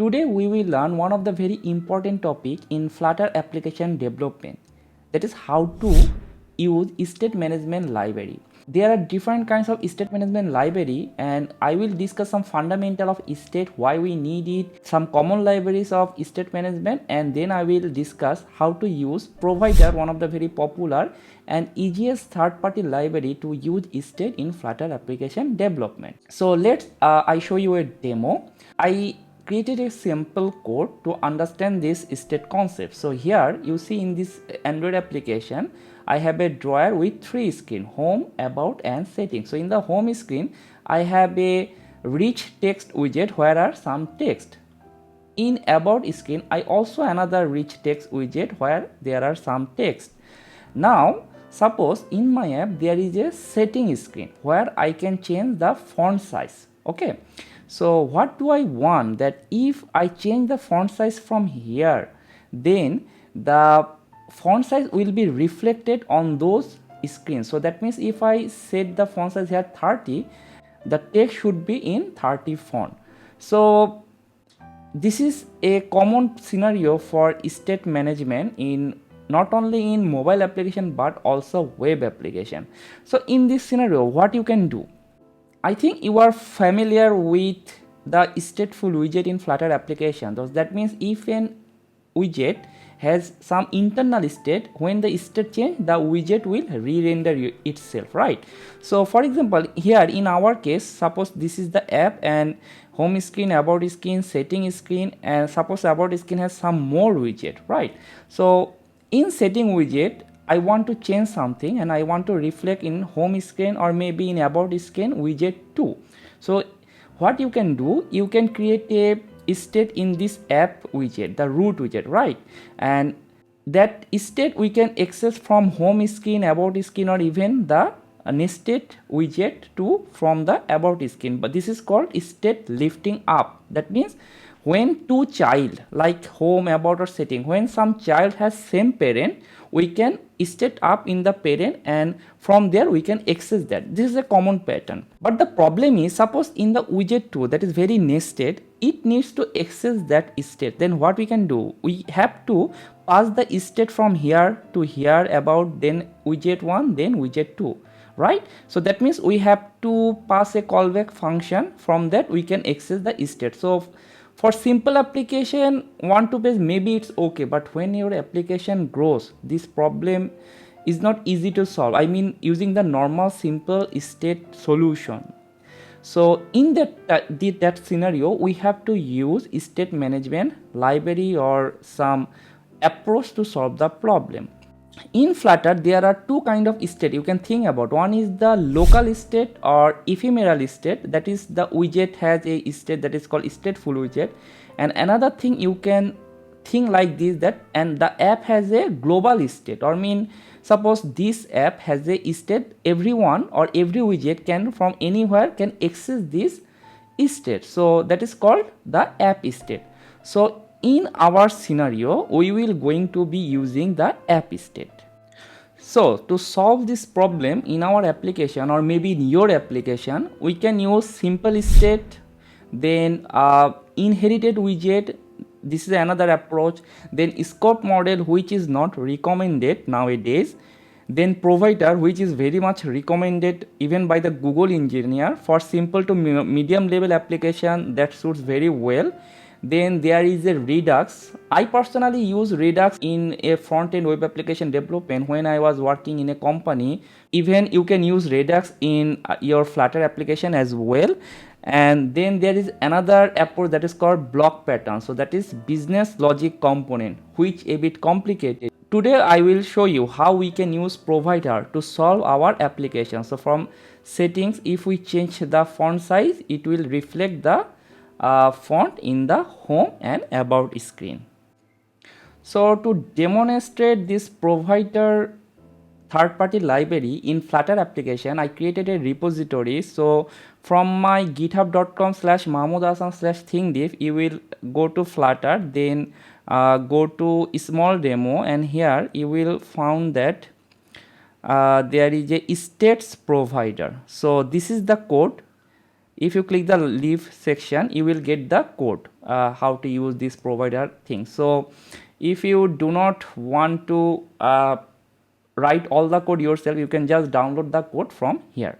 Today we will learn one of the very important topic in Flutter application development, that is how to use state management library. There are different kinds of state management library, and I will discuss some fundamental of state, why we need it, some common libraries of state management, and then I will discuss how to use Provider, one of the very popular and easiest third-party library to use state in Flutter application development. So let's I show you a demo. I created a simple code to understand this state concept. So here you see in this Android application, I have a drawer with three screens: home, about, and settings. So in the home screen, I have a rich text widget where are some text. In about screen, I also another rich text widget where there are some text. Now suppose in my app there is a setting screen where I can change the font size. Okay. So what do I want? That if I change the font size from here, then the font size will be reflected on those screens. So that means if I set the font size here 30, the text should be in 30 font. So this is a common scenario for state management in not only in mobile application but also web application. So in this scenario, what you can do? I think you are familiar with the stateful widget in Flutter application. That means if an widget has some internal state, when the state change, the widget will re-render itself, right? So for example, here in our case, suppose this is the app and home screen, about screen, setting screen, and suppose about screen has some more widget, right? So in setting widget, I want to change something and I want to reflect in home screen or maybe in about screen widget 2. So what you can do, you can create a state in this app widget, the root widget, right? And that state we can access from home screen, about screen, or even the nested widget 2 from the about screen. But this is called state lifting up. That means when two child like home, about, or setting, when some child has same parent, we can state up in the parent and from there we can access that. This is a common pattern. But the problem is, suppose in the widget 2 that is very nested, it needs to access that state. Then what we can do? We have to pass the state from here to here, about, then widget 1, then widget 2. Right? So that means we have to pass a callback function. From that we can access the state. So for simple application, one to page, maybe it's okay, but when your application grows, this problem is not easy to solve. I mean, using the normal simple state solution. So in that scenario, we have to use state management library or some approach to solve the problem. In Flutter, there are two kind of state you can think about. One is the local state or ephemeral state, that is the widget has a state that is called stateful widget. And another thing you can think like this, that and the app has a global state, or mean suppose this app has a state, everyone or every widget can from anywhere can access this state. So that is called the app state. So in our scenario, we will going to be using the app state. So to solve this problem in our application or maybe in your application, we can use simple state, then inherited widget. This is another approach. Then scope model, which is not recommended nowadays. Then provider, which is very much recommended even by the Google engineer for simple to medium level application, that suits very well. Then there is a Redux. I personally use Redux in a front-end web application development when I was working in a company. Even you can use Redux in your Flutter application as well. And then there is another approach that is called block pattern. So that is business logic component, which a bit complicated. Today I will show you how we can use provider to solve our application. So from settings, if we change the font size, it will reflect the font in the home and about screen. So to demonstrate this provider third-party library in Flutter application, I created a repository. So from my github.com/mahmoodhasan/thingdiff, you will go to Flutter, then go to small demo, and here you will found that there is a states provider. So this is the code If you click the leave section, you will get the code how to use this provider thing. So if you do not want to write all the code yourself, you can just download the code from here.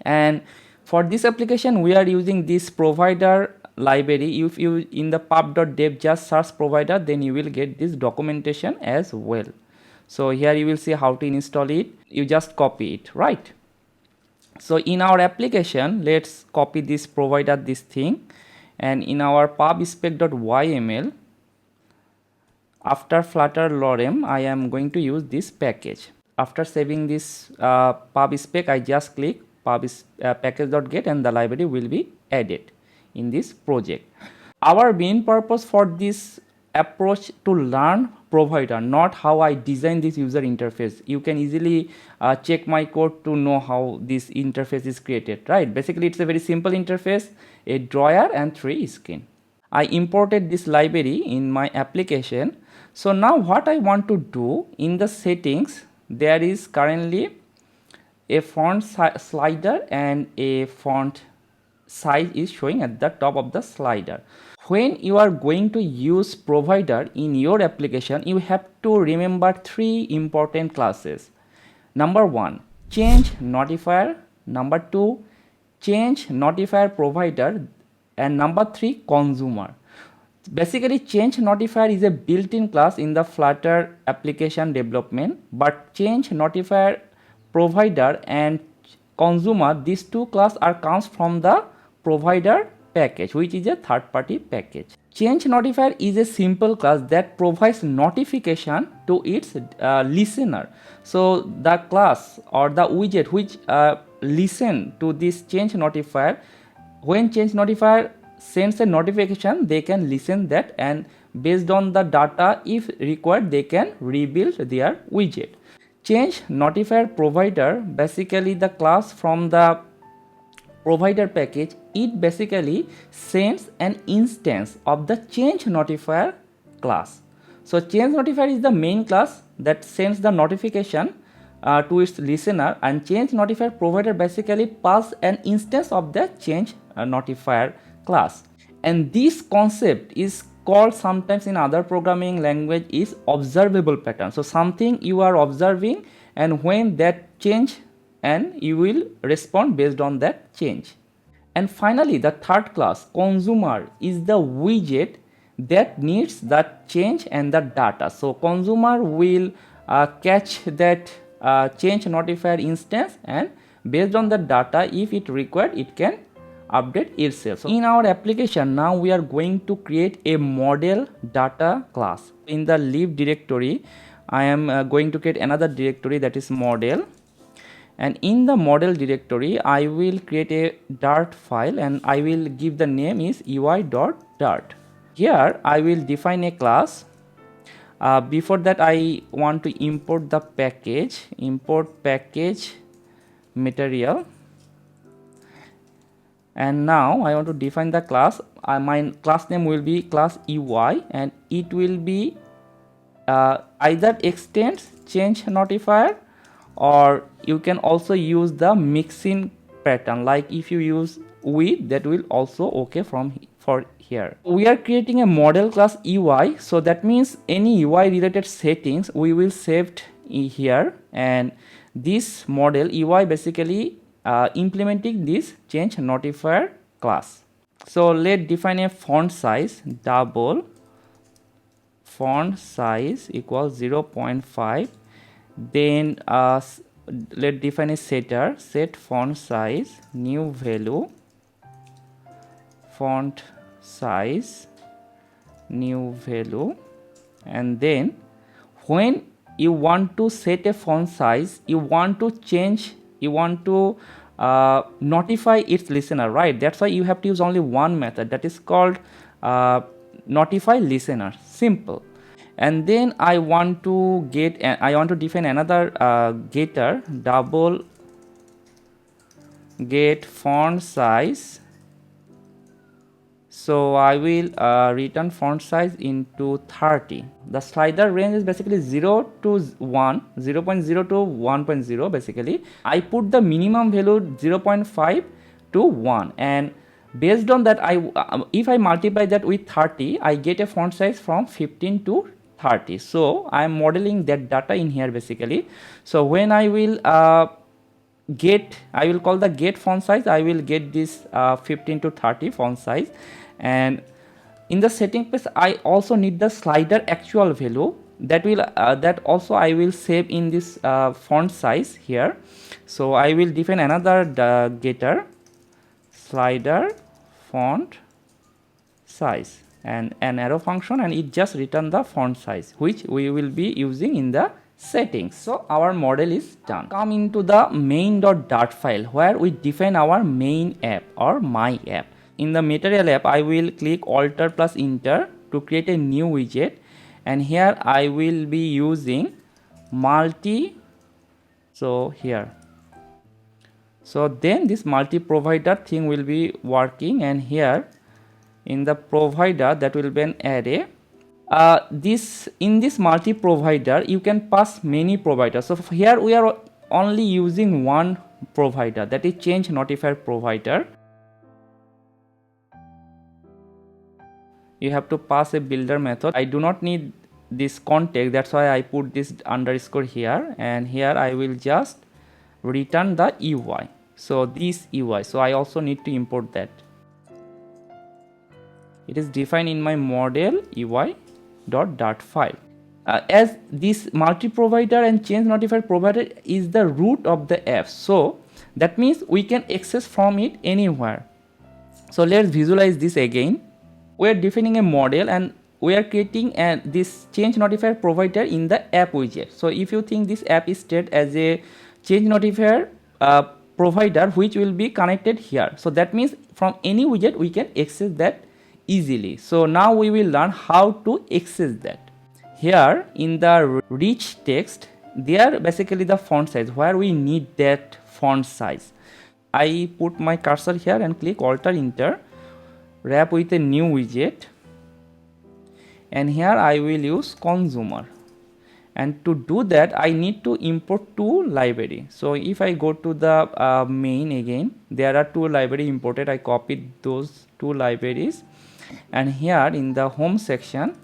And for this application we are using this provider library. If you in the pub.dev just search provider, then you will get this documentation as well. So here you will see how to install it. You just copy it, right? So in our application, let's copy this provider, this thing, and in our pubspec.yml, after Flutter lorem, I am going to use this package. After saving this pubspec, I just click package.get and the library will be added in this project. Our main purpose for this approach to learn provider, not how I design this user interface. You can easily check my code to know how this interface is created, right? Basically it's a very simple interface, a drawer and 3 screen. I imported this library in my application. So now what I want to do, in the settings there is currently a font slider and a font size is showing at the top of the slider. When you are going to use provider in your application, you have to remember 3 important classes. Number 1, change notifier. Number 2, change notifier provider. And number 3, consumer. Basically change notifier is a built-in class in the Flutter application development, but change notifier provider and consumer, these 2 classes comes from the provider package, which is a third-party package. Change notifier is a simple class that provides notification to its listener. So the class or the widget which listen to this change notifier, when change notifier sends a notification, they can listen that, and based on the data, if required, they can rebuild their widget. Change notifier provider, basically the class from the provider package, it basically sends an instance of the change notifier class. So change notifier is the main class that sends the notification to its listener, and change notifier provider basically pass an instance of the change notifier class. And this concept is called sometimes in other programming language is observable pattern. So something you are observing, and when that change, and you will respond based on that change. And finally the third class, consumer, is the widget that needs that change and the data. So consumer will catch that change notifier instance, and based on the data, if it required, it can update itself. So in our application now we are going to create a model data class. In the leave directory, I am going to create another directory, that is model, and in the model directory I will create a Dart file and I will give the name is ui.dart. Here I will define a class. Before that I want to import the package, import package material, and now I want to define the class. My class name will be class UI, and it will be either extends change notifier, or you can also use the mixin pattern, like if you use with, that will also okay for here. We are creating a model class UI, so that means any UI related settings we will save here, and this model UI basically implementing this change notifier class. So let's define a font size, double font size equals 0.5. Then let's define a setter, set font size, new value, font size, new value. And then when you want to set a font size, you want to change, you want to notify its listener, right? That's why you have to use only one method, that is called notify listener. Simple. And then I want to define another getter, double get font size. So I will return font size into 30. The slider range is basically 0 to 1, 0.0 to 1.0 basically. I put the minimum value 0.5 to 1, and based on that if I multiply that with 30, I get a font size from 15 to 30. So I am modeling that data in here basically. So when I will I will call the get font size, I will get this 15 to 30 font size, and in the setting page I also need the slider actual value that also I will save in this font size here. So I will define another getter slider font size and an arrow function, and it just return the font size which we will be using in the settings. So our model is done. Come into the main.dart file where we define our main app or my app. In the material app, I will click Alter plus Enter to create a new widget, and here I will be using multi. So here, so then this multi-provider thing will be working, and here in the provider that will be an array. In this multi-provider you can pass many providers. So here we are only using one provider, that is change notifier provider. You have to pass a builder method. I do not need this context, that's why I put this underscore here, and here I will just return the UI. So this UI, so I also need to import that. It is defined in my model UI.dart file. As this multi-provider and change notifier provider is the root of the app, so that means we can access from it anywhere. So let's visualize this again. We are defining a model and we are creating this change notifier provider in the app widget. So if you think this app is state as a change notifier provider which will be connected here, so that means from any widget we can access that easily. So now we will learn how to access that. Here in the rich text, there basically the font size where we need that font size. I put my cursor here and click Alter Enter, wrap with a new widget, and here I will use consumer, and to do that I need to import two library. So if I go to the main again, there are two library imported. I copied those two libraries, and here in the home section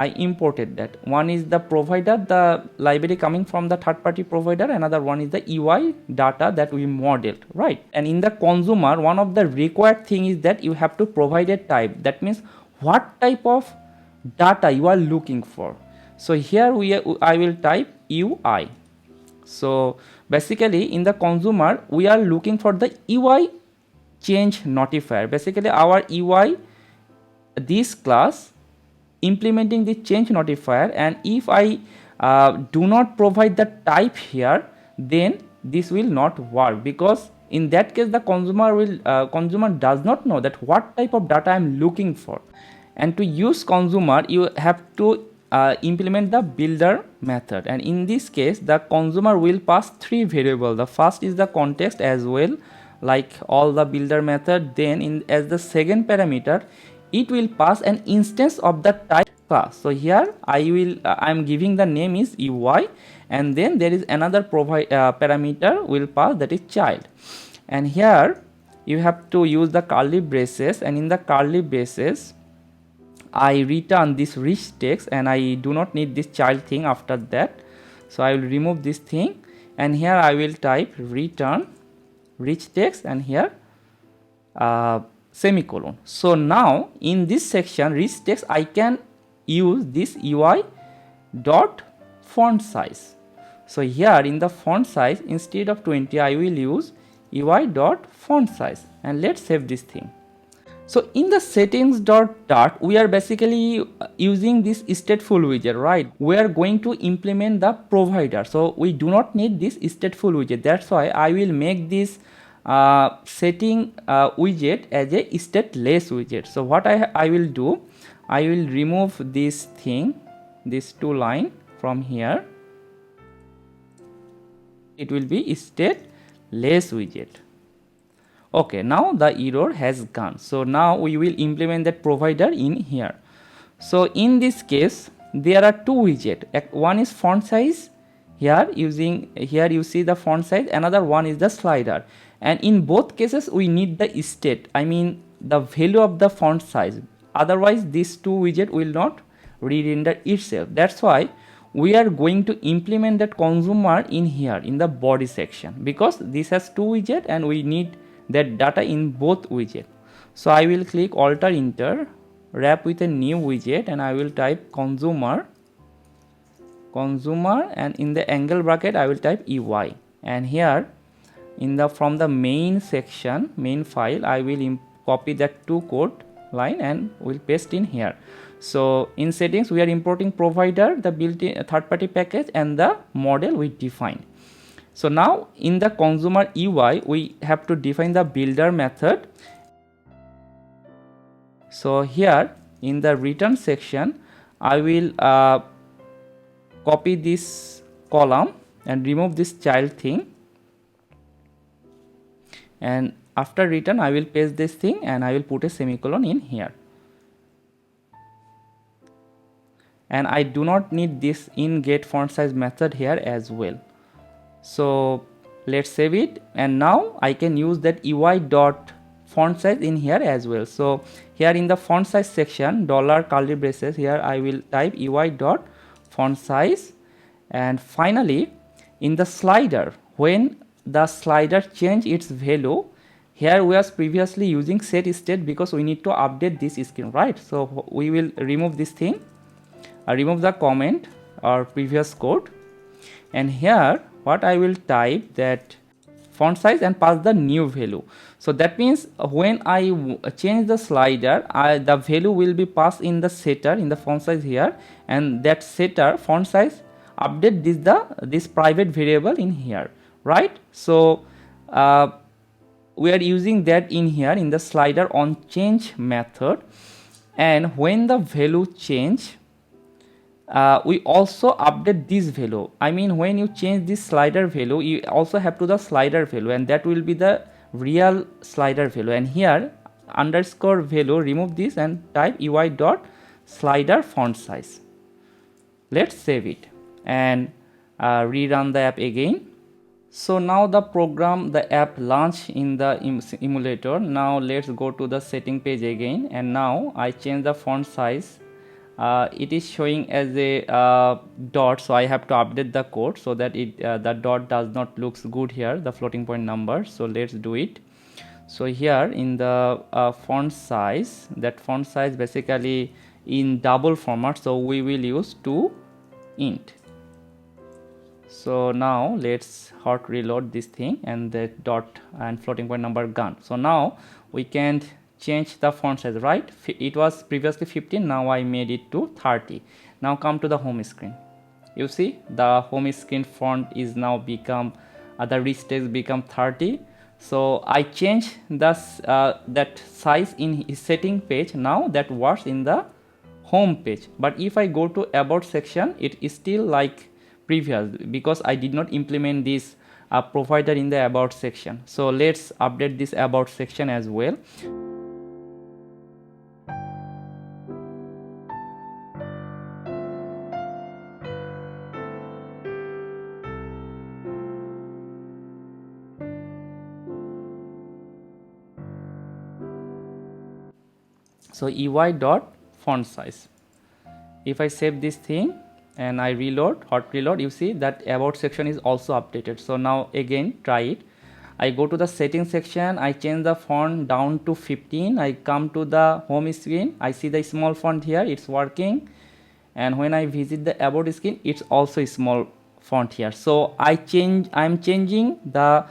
I imported that. One is the provider, the library coming from the third-party provider, another one is the UI data that we modeled, right? And in the consumer, one of the required thing is that you have to provide a type. That means what type of data you are looking for. So here I will type UI. So basically in the consumer we are looking for the UI change notifier. Basically our UI, this class implementing the change notifier, and if I do not provide the type here, then this will not work, because in that case the consumer does not know that what type of data I am looking for. And to use consumer you have to implement the builder method, and in this case the consumer will pass three variables. The first is the context as well, like all the builder method. Then as the second parameter it will pass an instance of the type class. So here I am giving the name is UI, and then there is another parameter will pass, that is child. And here you have to use the curly braces, and in the curly braces I return this rich text, and I do not need this child thing after that. So I will remove this thing, and here I will type return rich text, and here semicolon. So now in this section rich text I can use this UI dot font size. So here in the font size, instead of 20 I will use UI dot font size, and let's save this thing. So in the settings.dart we are basically using this stateful widget, right? We are going to implement the provider, so we do not need this stateful widget. That's why I will make this setting widget as a stateless widget. So what I will do, I will remove this thing, this two line from here. It will be stateless widget. Okay, now the error has gone. So now we will implement that provider in here. So in this case there are two widgets. One is font size here you see the font size, another one is the slider, and in both cases we need the state, I mean the value of the font size, otherwise these two widget will not re-render itself. That's why we are going to implement that consumer in here in the body section, because this has two widget and we need that data in both widget. So I will click Alt Enter, wrap with a new widget, and I will type consumer, and in the angle bracket I will type EY, and here in the from the main section, main file, I will copy that two code line and will paste in here. So in settings we are importing provider, the built-in third-party package, and the model we define. So now in the consumer UI we have to define the builder method. So here in the return section I will copy this column and remove this child thing, and after return I will paste this thing and I will put a semicolon in here, and I do not need this in get font size method here as well. So let's save it, and now I can use that UI dot font size in here as well. So here in the font size section, dollar curly braces, here I will type UI dot font size, and finally in the slider, when the slider change its value, here we was previously using set state because we need to update this screen, right? So we will remove this thing, remove the comment or previous code, and here what I will type that font size and pass the new value. So that means when I change the slider, the value will be passed in the setter in the font size here, and that setter font size update this private variable in here, right? So we are using that in here in the slider on change method, and when the value change, we also update this value. I mean when you change this slider value, you also have to the slider value, and that will be the real slider value, and here underscore value, remove this and type UI dot slider font size. Let's save it and rerun the app again. So now the program, the app launched in the emulator. Now let's go to the setting page again, and now I change the font size. It is showing as a dot, so I have to update the code so that the dot does not looks good here, the floating point number. So let's do it. So here in the font size, that font size basically in double format, so we will use 2 int. So now let's hot reload this thing, and the dot and floating point number gone. So now we can change the font size, right? It was previously 15, now I made it to 30. Now come to the home screen. You see the home screen font is now become the rich text become 30. So I change that size in setting page. Now that works in the home page, but if I go to about section, it is still like previous because I did not implement this provider in the about section. So let's update this about section as well. So EY dot font size. If I save this thing and I reload, hot reload, you see that about section is also updated. So now again try it. I go to the settings section, I change the font down to 15. I come to the home screen, I see the small font here, it's working. And when I visit the about screen, it's also a small font here. So I'm changing the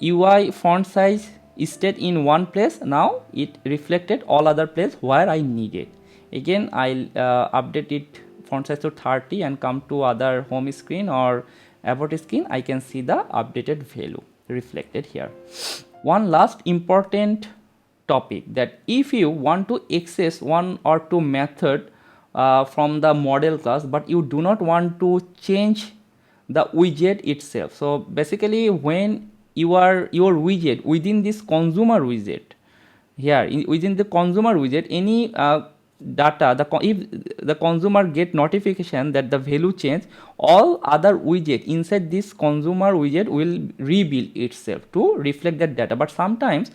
UI font size state in one place. Now it reflected all other place where I need it. Again I'll update it font size to 30 and come to other home screen or about screen. I can see the updated value reflected here. One last important topic, that if you want to access one or two method from the model class, but you do not want to change the widget itself. So basically when your widget within this consumer widget, here within the consumer widget, any data, if the consumer get notification that the value change, all other widget inside this consumer widget will rebuild itself to reflect that data. But sometimes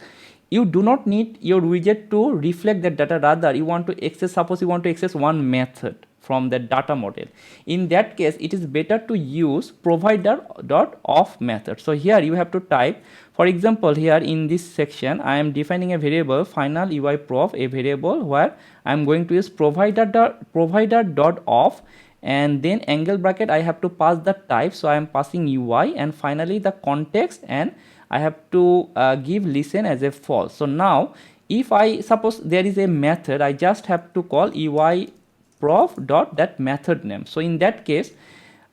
you do not need your widget to reflect that data, rather you want to access, suppose you want to access one method from the data model. In that case, it is better to use provider.of method. So here you have to type, for example, here in this section I am defining a variable final UI prof, a variable where I am going to use provider.of, and then angle bracket I have to pass the type, so I am passing UI, and finally the context, and I have to give listen as a false. So now if I suppose there is a method, I just have to call UI prof dot that method name. So in that case,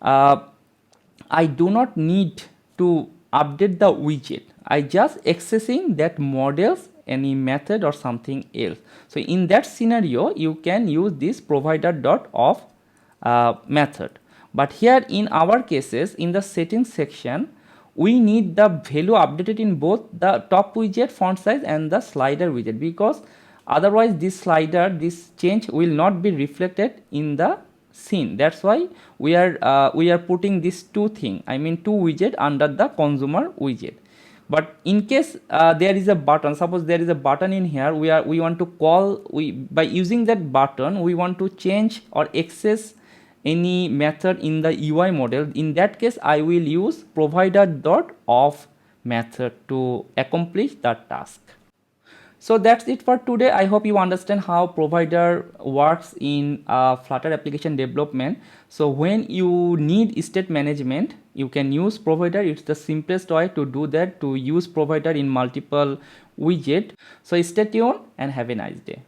I do not need to update the widget. I just accessing that models, any method or something else. So in that scenario, you can use this provider.of method. But here in our cases, in the settings section, we need the value updated in both the top widget font size and the slider widget, because otherwise this slider, this change will not be reflected in the scene. That's why we are putting these two thing, I mean two widget under the consumer widget. But in case there is a button, suppose there is a button in here, we want to call, by using that button we want to change or access any method in the UI model. In that case, I will use provider.of method to accomplish that task. So that's it for today. I hope you understand how provider works in Flutter application development. So when you need state management, you can use provider. It's the simplest way to do that, to use provider in multiple widget. So stay tuned and have a nice day.